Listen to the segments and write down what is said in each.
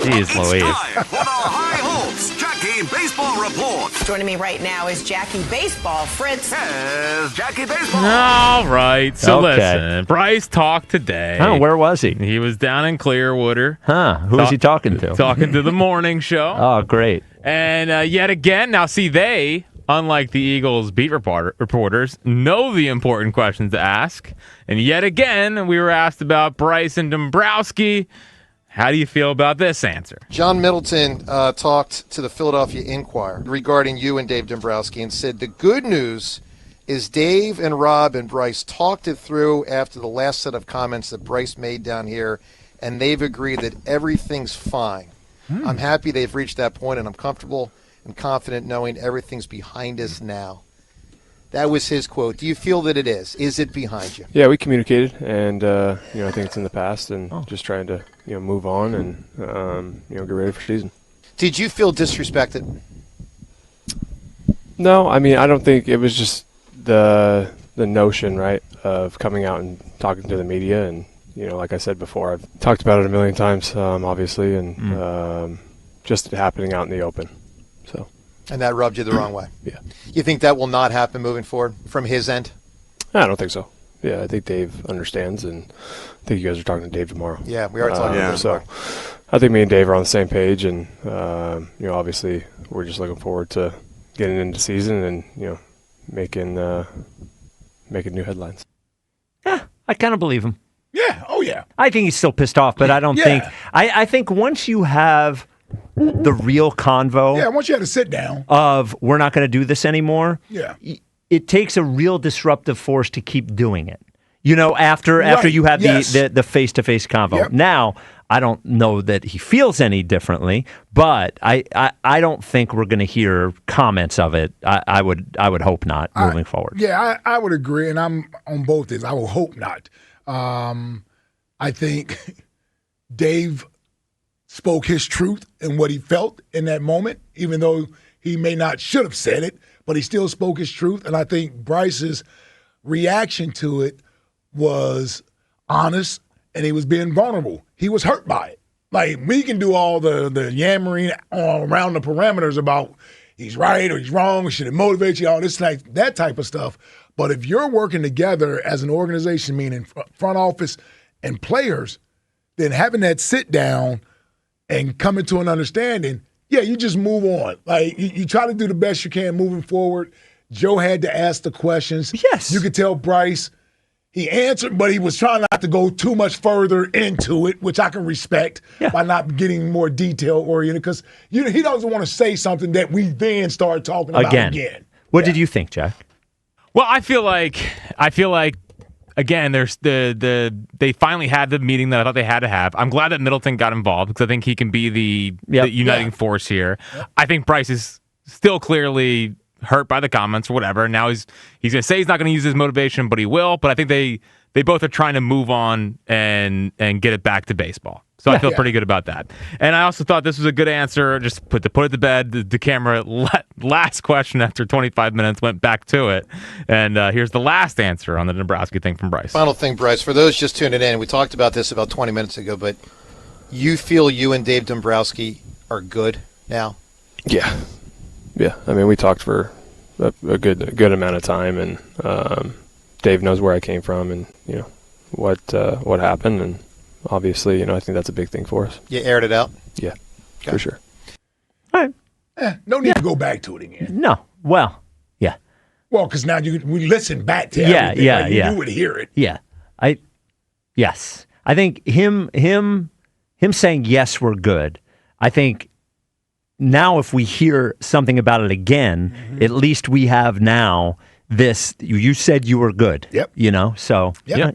Jeez Louise. Time for the High Hopes Jackie Baseball Report. Joining me right now is Jackie Baseball. Fritz. Yes, Jackie Baseball. All right. So Okay. listen, Bryce talked today. Oh, where was he? He was down in Clearwater. Who was he talking to? Talking to the morning show. Oh, great. And yet again, now see, they, unlike the Eagles beat reporters, know the important questions to ask. And yet again, we were asked about Bryce and Dombrowski. How do you feel about this answer? John Middleton talked to the Philadelphia Inquirer regarding you and Dave Dombrowski and said the good news is Dave and Rob and Bryce talked it through after the last set of comments that Bryce made down here, and they've agreed that everything's fine. I'm happy they've reached that point, and I'm comfortable and confident knowing everything's behind us now. That was his quote. Do you feel that it is? Is it behind you? Yeah, we communicated, and I think it's in the past, and just trying to move on and get ready for season. Did you feel disrespected? No, I mean I don't think it was just the notion, right, of coming out and talking to the media, and like I said before, I've talked about it a million times, obviously, and just happening out in the open. So. And that rubbed you the wrong way? Yeah. You think that will not happen moving forward from his end? I don't think so. Yeah, I think Dave understands, and I think you guys are talking to Dave tomorrow. Yeah, we are talking to him so I think me and Dave are on the same page, and obviously we're just looking forward to getting into season and making new headlines. Yeah, I kind of believe him. Yeah. Oh, yeah. I think he's still pissed off, but I don't think. I think once you have the real convo. Yeah, once you had to sit down. Of we're not going to do this anymore. Yeah. It takes a real disruptive force to keep doing it. After you have the face-to-face convo. Yep. Now, I don't know that he feels any differently, but I don't think we're going to hear comments of it. I would hope not moving forward. Yeah, I would agree, and I'm on both ends. I will hope not. I think Dave spoke his truth and what he felt in that moment, even though he may not should have said it, but he still spoke his truth. And I think Bryce's reaction to it was honest, and he was being vulnerable. He was hurt by it. Like, we can do all the yammering around the parameters about he's right or he's wrong, should it motivate you, all this, like that type of stuff. But if you're working together as an organization, meaning front office and players, then having that sit down and coming to an understanding, you just move on. Like, you try to do the best you can moving forward. Joe had to ask the questions. Yes. You could tell Bryce, he answered, but he was trying not to go too much further into it, which I can respect by not getting more detail-oriented, because he doesn't want to say something that we then start talking about again. What did you think, Jack? Well, I feel like again, there's they finally had the meeting that I thought they had to have. I'm glad that Middleton got involved because I think he can be the uniting force here. Yep. I think Bryce is still clearly hurt by the comments or whatever. Now he's going to say he's not going to use his motivation, but he will. But I think they both are trying to move on and get it back to baseball. So I feel pretty good about that. And I also thought this was a good answer. Just to put it to bed, the camera, last question after 25 minutes, went back to it. And here's the last answer on the Dombrowski thing from Bryce. Final thing, Bryce, for those just tuning in, we talked about this about 20 minutes ago, but you feel you and Dave Dombrowski are good now? Yeah. I mean, we talked for a good amount of time, and Dave knows where I came from and, what happened, and obviously, I think that's a big thing for us. You aired it out? Yeah, for sure. All right. No need to go back to it again. No. Well, yeah. Well, because now we listen back to everything. You would hear it. Yeah. Yes. I think him saying, yes, we're good. I think now if we hear something about it again, at least we have now this, you said you were good. Yep. So, yeah.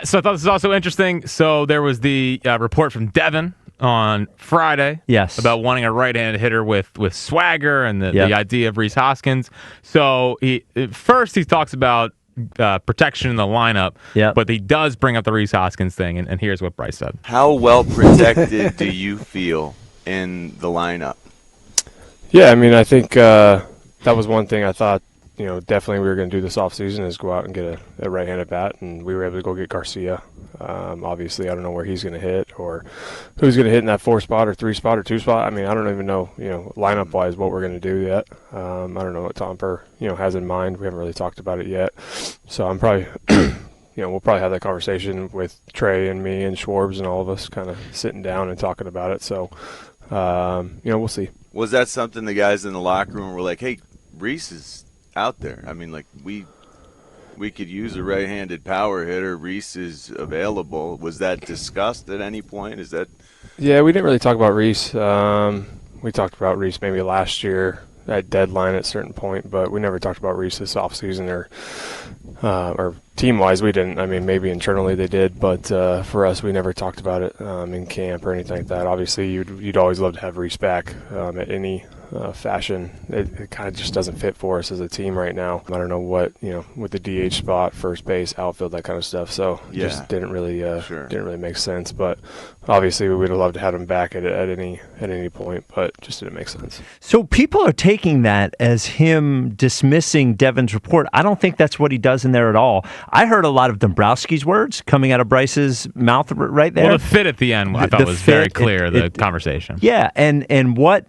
So I thought this was also interesting. So there was the report from Devin on Friday about wanting a right-handed hitter with swagger and the idea of Rhys Hoskins. So he talks about protection in the lineup, but he does bring up the Rhys Hoskins thing, and here's what Bryce said. How well protected do you feel in the lineup? Yeah, I mean, I think that was one thing I thought definitely we were going to do this offseason is go out and get a right-handed bat, and we were able to go get Garcia. Obviously, I don't know where he's going to hit or who's going to hit in that 4 spot or 3 spot or 2 spot. I mean, I don't even know, lineup-wise what we're going to do yet. I don't know what Tomper, has in mind. We haven't really talked about it yet. So I'm probably, we'll probably have that conversation with Trey and me and Schwarbs and all of us kind of sitting down and talking about it. So, we'll see. Was that something the guys in the locker room were like, hey, Rhys is out there? I mean, like, we could use a right-handed power hitter. Rhys is available. Was that discussed at any point? Is that? Yeah, we didn't really talk about Rhys. We talked about Rhys maybe last year at deadline at a certain point, but we never talked about Rhys this offseason or team-wise we didn't. I mean, maybe internally they did, but for us we never talked about it in camp or anything like that. Obviously, you'd always love to have Rhys back at any fashion. It kind of just doesn't fit for us as a team right now. I don't know what, with the DH spot, first base, outfield, that kind of stuff. So it just didn't really make sense. But obviously we would have loved to have him back at any point, but just didn't make sense. So people are taking that as him dismissing Devin's report. I don't think that's what he does in there at all. I heard a lot of Dombrowski's words coming out of Bryce's mouth right there. Well, the fit at the end, I thought was very clear, the conversation. Yeah, and what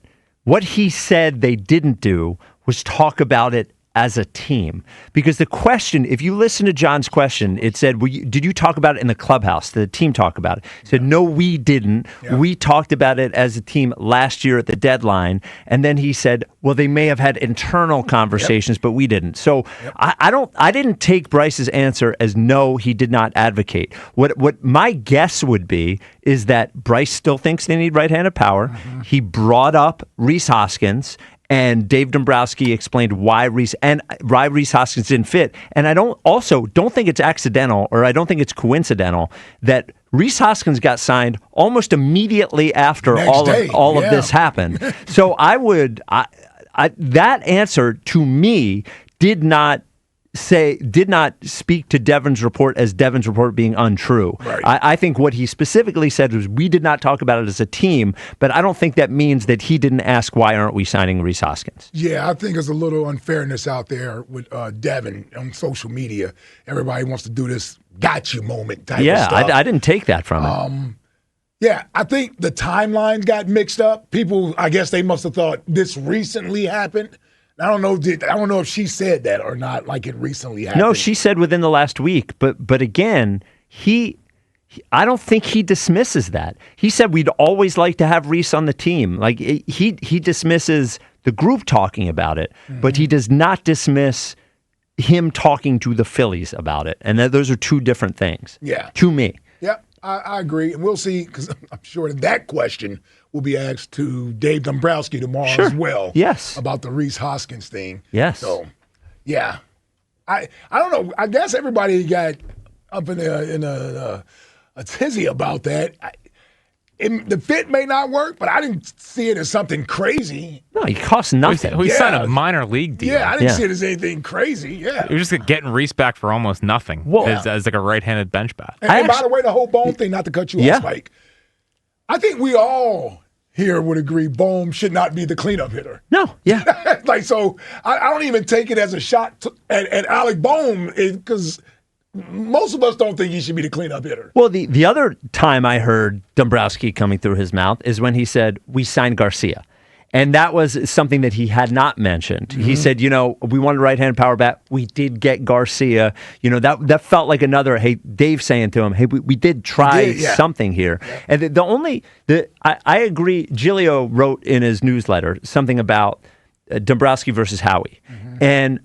he said they didn't do was talk about it as a team. Because the question, if you listen to John's question, it said, did you talk about it in the clubhouse? Did the team talk about it? He said, no, we didn't. Yeah. We talked about it as a team last year at the deadline. And then he said, well, they may have had internal conversations, but we didn't. So I didn't take Bryce's answer as no, he did not advocate. What my guess would be is that Bryce still thinks they need right-handed power. Mm-hmm. He brought up Rhys Hoskins, and Dave Dombrowski explained why Rhys Hoskins didn't fit. And I don't think it's accidental, or I don't think it's coincidental that Rhys Hoskins got signed almost immediately after all of this happened. So that answer to me did not speak to Devin's report as Devin's report being untrue. Right. I think what he specifically said was we did not talk about it as a team, but I don't think that means that he didn't ask why aren't we signing Rhys Hoskins. Yeah, I think there's a little unfairness out there with Devin on social media. Everybody wants to do this gotcha moment type of stuff. Yeah, I didn't take that from it. Yeah, I think the timeline got mixed up. People, I guess they must have thought this recently happened. I don't know if she said that or not, like it recently happened. No, she said within the last week. But again, I don't think he dismisses that. He said we'd always like to have Rhys on the team. Like he dismisses the group talking about it, but he does not dismiss him talking to the Phillies about it. And those are two different things. Yeah, to me. Yeah, I agree, and we'll see because I'm sure that question will be asked to Dave Dombrowski tomorrow as well. Yes. About the Rhys Hoskins thing. Yes. So, yeah. I don't know. I guess everybody got up in a tizzy about that. The fit may not work, but I didn't see it as something crazy. No, he costs nothing. We signed a minor league deal. Yeah, I didn't see it as anything crazy. Yeah. You're just getting Rhys back for almost nothing as like a right-handed bench bat. And by the way, the whole Bohm thing, not to cut you off, Mike, I think we all here would agree Bohm should not be the cleanup hitter. No, yeah. So I don't even take it as a shot at Alec Bohm because most of us don't think he should be the cleanup hitter. Well, the other time I heard Dombrowski coming through his mouth is when he said, we signed Garcia. And that was something that he had not mentioned. Mm-hmm. He said, we wanted right-handed power bat. We did get Garcia. That felt like another, hey, Dave saying to him, hey, we did try something here. Yeah. And I agree, Giglio wrote in his newsletter something about Dombrowski versus Howie. Mm-hmm. And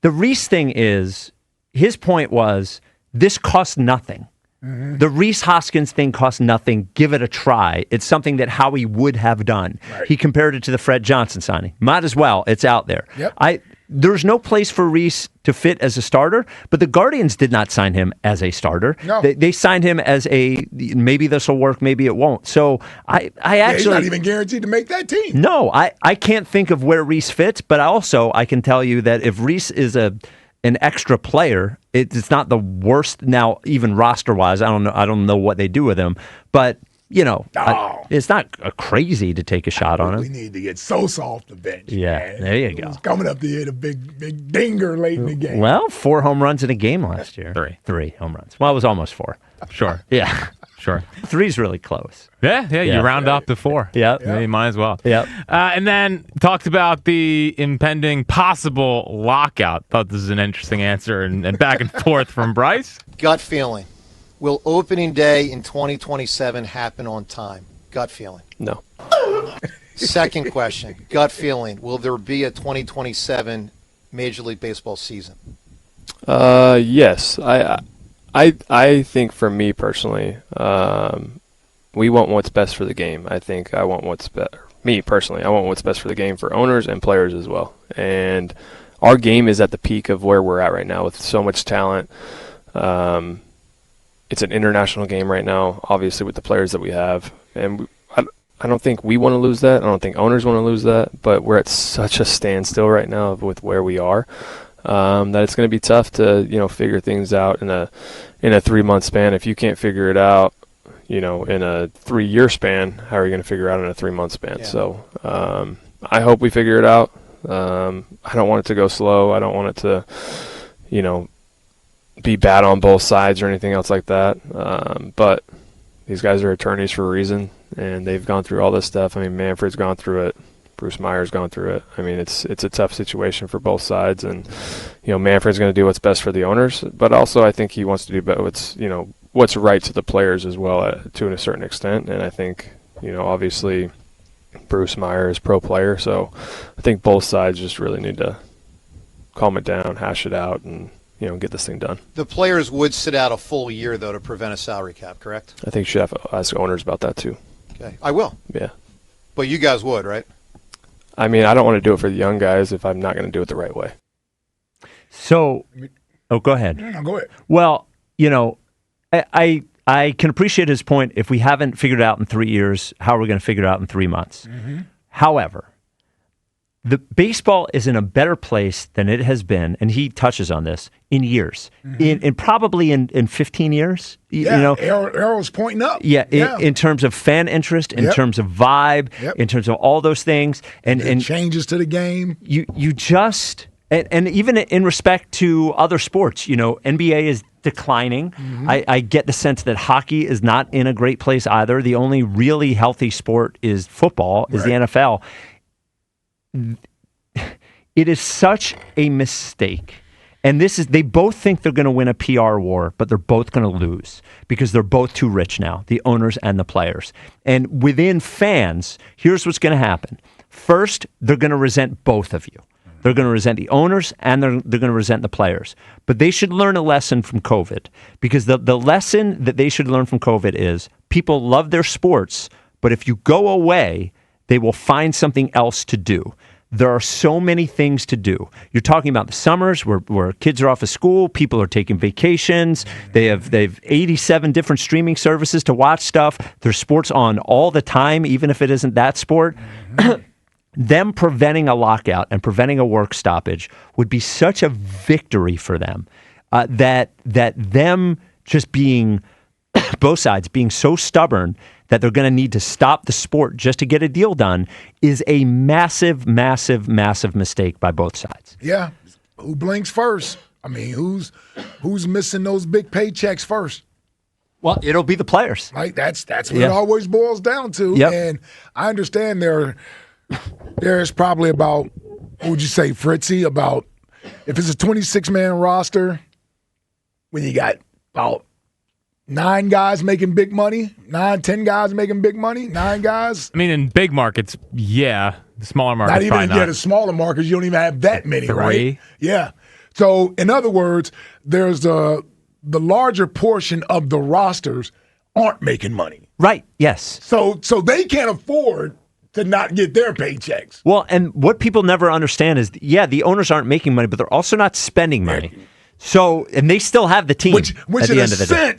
the Rhys thing is, his point was, this costs nothing. Mm-hmm. The Rhys Hoskins thing costs nothing. Give it a try. It's something that Howie would have done. Right. He compared it to the Fred Johnson signing. Might as well. It's out there. Yep. There's no place for Rhys to fit as a starter, but the Guardians did not sign him as a starter. No. They signed him as maybe this will work, maybe it won't. So I actually... he's not even guaranteed to make that team. No, I can't think of where Rhys fits, but I can tell you that if Rhys is an extra player, it's not the worst now, even roster-wise. I don't know what they do with him, but it's not crazy to take a shot on him. We need to get Sosa off the bench. Yeah, man. there you go. He's coming up to hit a big dinger late in the game. Well, 4 home runs in a game last year. 3 home runs. Well, it was almost 4. Sure. Yeah. Sure. 3's really close. Yeah, you round up to 4. Yeah. You might as well. Yep. And then talked about the impending possible lockout. Thought this is an interesting answer and back and forth from Bryce. Gut feeling. Will opening day in 2027 happen on time? Gut feeling. No. Second question. Gut feeling. Will there be a 2027 Major League Baseball season? Yes. I think for me personally, we want what's best for the game. I want what's better. Me personally, I want what's best for the game for owners and players as well. And our game is at the peak of where we're at right now with so much talent. It's an international game right now, obviously, with the players that we have. And I don't think we want to lose that. I don't think owners want to lose that. But we're at such a standstill right now with where we are that it's going to be tough to figure things out in a 3-month span. If you can't figure it out, in a 3-year span, how are you going to figure it out in a 3-month span? Yeah. So I hope we figure it out. I don't want it to go slow. I don't want it to, be bad on both sides or anything else like that. But these guys are attorneys for a reason, and they've gone through all this stuff. I mean, Manfred's gone through it. Bruce Meyer's gone through it. I mean, it's a tough situation for both sides, and Manfred's going to do what's best for the owners, but also I think he wants to do what's right to the players as well to a certain extent. And I think obviously Bruce Meyer is pro player, so I think both sides just really need to calm it down, hash it out, and get this thing done. The players would sit out a full year, though, to prevent a salary cap, correct? I think you should have to ask owners about that, too. Okay. I will. Yeah. But you guys would, right? I mean, I don't want to do it for the young guys if I'm not going to do it the right way. So, go ahead. No, go ahead. Well, I can appreciate his point. If we haven't figured it out in 3 years, how are we going to figure it out in 3 months? Mm-hmm. However, the baseball is in a better place than it has been, and he touches on this, in years. Mm-hmm. In probably in 15 years. Arrow's pointing up. Yeah, in terms of fan interest, in terms of vibe, in terms of all those things. And changes to the game. You just, and even in respect to other sports, NBA is declining. Mm-hmm. I get the sense that hockey is not in a great place either. The only really healthy sport is football, is the NFL. It is such a mistake. And they both think they're going to win a PR war, but they're both going to lose because they're both too rich now, the owners and the players. And within fans, here's what's going to happen. First, they're going to resent both of you. They're going to resent the owners and they're going to resent the players. But they should learn a lesson from COVID, because the lesson that they should learn from COVID is people love their sports, but if you go away, they will find something else to do. There are so many things to do. You're talking about the summers where kids are off of school, people are taking vacations, they've 87 different streaming services to watch stuff. There's sports on all the time, even if it isn't that sport. Them preventing a lockout and preventing a work stoppage would be such a victory for them, that them just being, both sides being so stubborn that they're going to need to stop the sport just to get a deal done is a massive, massive, massive mistake by both sides. Yeah. Who blinks first? I mean, who's missing those big paychecks first? Well, it'll be the players. Like that's what it always boils down to. Yep. And I understand there's probably about, what would you say, Fritzy, about if it's a 26-man roster, when you got about 9 guys making big money, 10 guys making big money, 9 guys. I mean, in big markets, yeah. The smaller markets, not even the smaller markets, you don't even have that many, 3. Right? Yeah. So, in other words, there's the larger portion of the rosters aren't making money. Right, yes. So they can't afford to not get their paychecks. Well, and what people never understand is, the owners aren't making money, but they're also not spending money. So, and they still have the team which at the end of the day.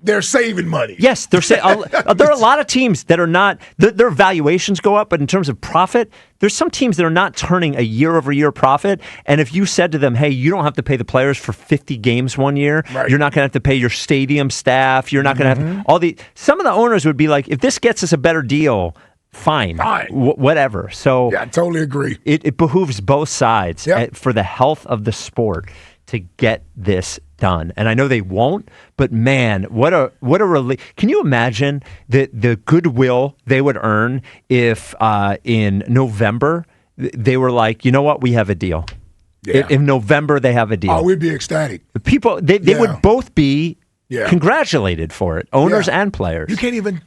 they're saving money. Yes, there are a lot of teams that are not. Their valuations go up, but in terms of profit, there's some teams that are not turning a year-over-year profit. And if you said to them, "Hey, you don't have to pay the players for 50 games one year. Right. You're not going to have to pay your stadium staff. You're not going to have all the." Some of the owners would be like, "If this gets us a better deal, fine. Whatever." So yeah, I totally agree. It behooves both sides for the health of the sport to get this done. And I know they won't, but man, what a relief. Can you imagine the goodwill they would earn if in November they were like, you know what, we have a deal. Yeah. In November they have a deal. Oh, we'd be ecstatic. People, they would both be congratulated for it, owners and players. You can't even,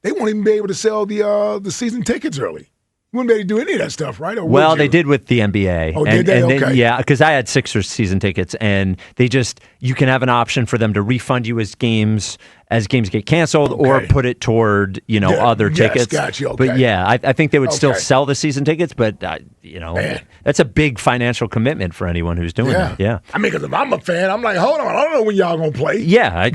they won't even be able to sell the season tickets early. You wouldn't be able to do any of that stuff, right? Or they did with the NBA. Oh, did they? Okay. Yeah, because I had Sixers season tickets, and you can have an option for them to refund you as games get canceled, or put it toward other tickets. Gotcha. Okay. But yeah, I think they would still sell the season tickets, but that's a big financial commitment for anyone who's doing that. Yeah, I mean, because if I'm a fan, I'm like, hold on, I don't know when y'all gonna play. Yeah,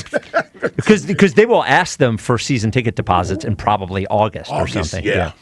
because they will ask them for season ticket deposits in probably August or something. Yeah.